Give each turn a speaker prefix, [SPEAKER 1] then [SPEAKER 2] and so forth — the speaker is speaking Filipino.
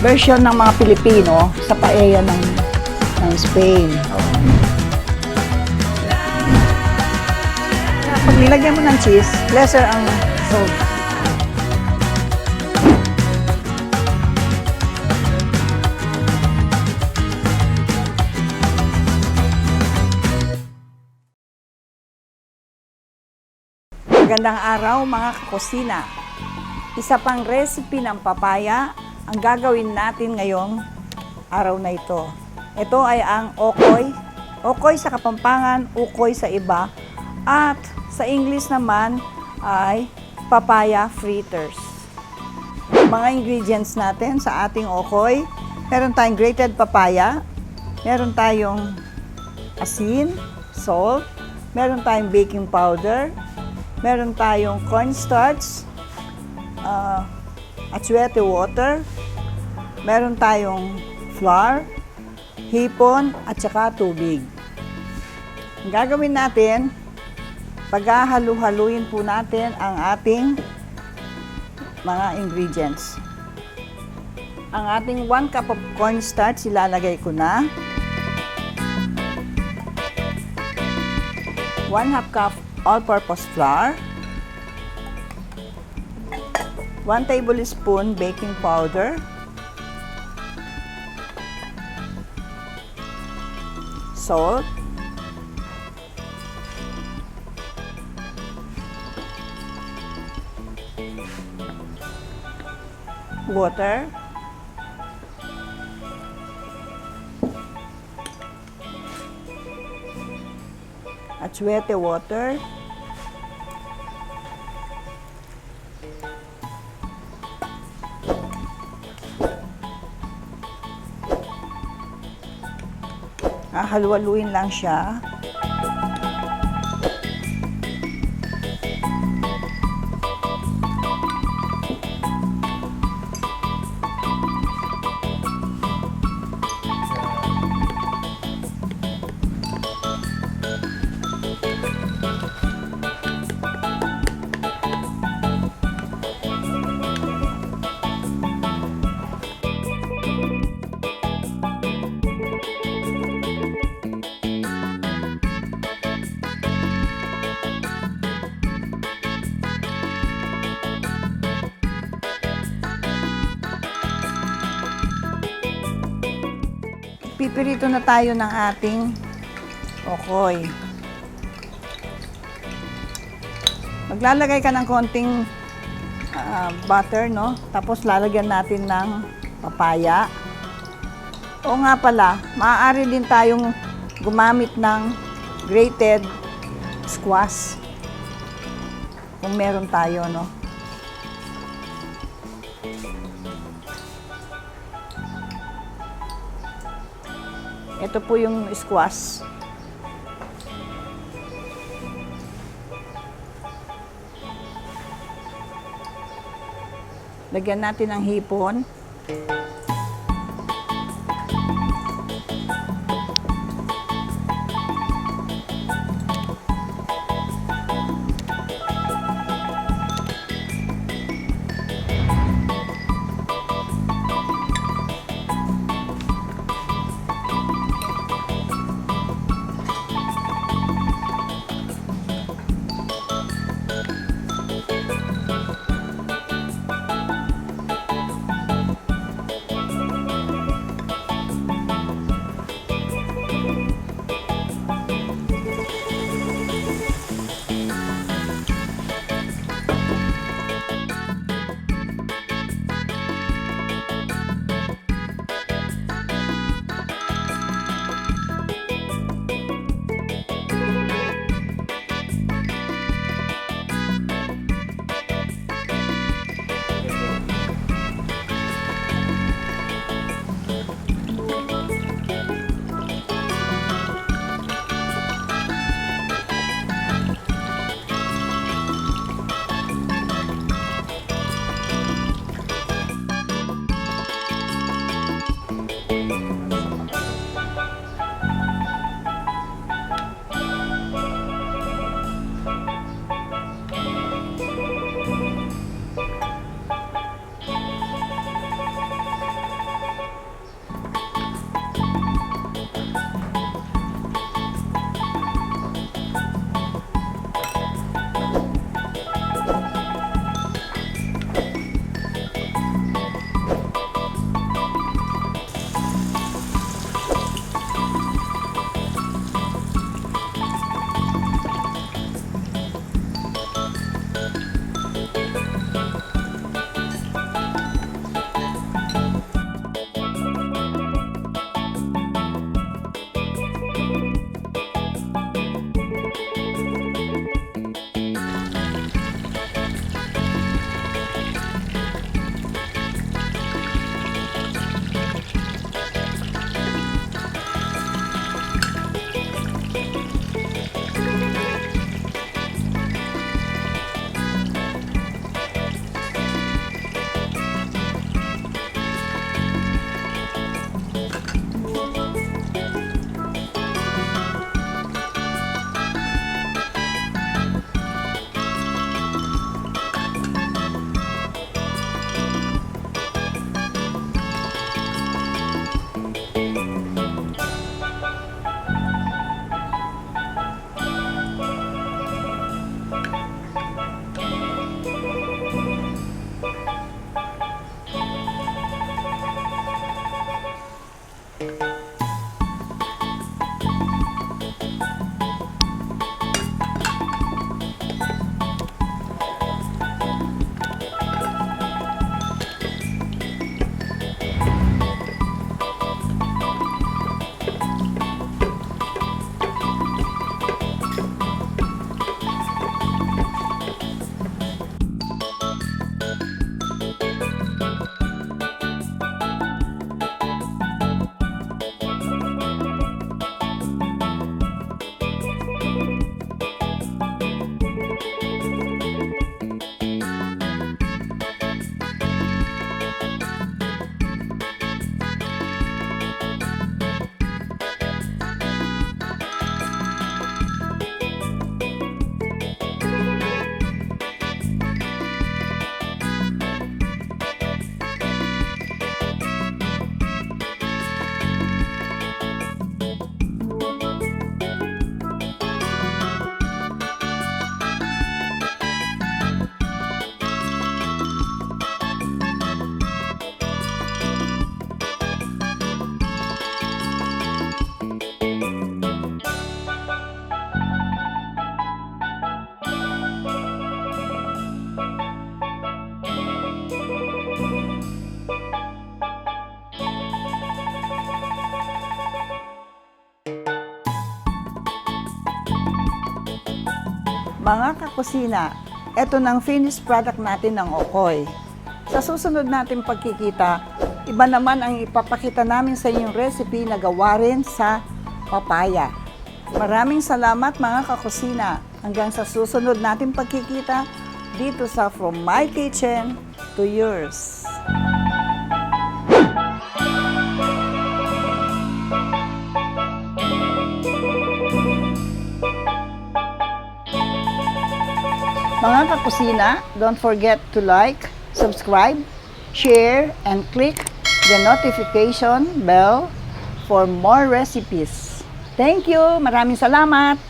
[SPEAKER 1] Version ng mga Pilipino sa paella ng Spain. Pag nilagyan mo ng cheese, lesser ang salt. Magandang araw mga kakusina. Isa pang recipe ng papaya ang gagawin natin ngayong araw na ito. Ito ay ang Okoy. Okoy sa Kapampangan, Ukoy sa iba. At sa English naman ay Papaya Fritters. Mga ingredients natin sa ating Okoy. Meron tayong grated papaya. Meron tayong asin, salt. Meron tayong baking powder. Meron tayong cornstarch. Atsuete water, meron tayong flour, hipon, at saka tubig. Ang gagawin natin, paghahalu-haluin po natin ang ating mga ingredients. Ang ating 1 cup of cornstarch, ilalagay ko na. 1/2 cup all-purpose flour. 1 tablespoon baking powder, salt, water, atsuete water, halu-haluin lang siya. Pipirito na tayo ng ating okoy. Maglalagay ka ng konting butter, no? Tapos lalagyan natin ng papaya. O nga pala, maaari din tayong gumamit ng grated squash. Kung meron tayo, no? Ito po yung squash. Lagyan natin ng hipon. Mga kakusina, ito ng finished product natin ng Okoy. Sa susunod natin pagkikita, iba naman ang ipapakita namin sa inyong recipe na gawa rin sa papaya. Maraming salamat mga kakusina. Hanggang sa susunod natin pagkikita dito sa From My Kitchen to Yours. Mga kakusina, don't forget to like, subscribe, share, and click the notification bell for more recipes. Thank you! Maraming salamat!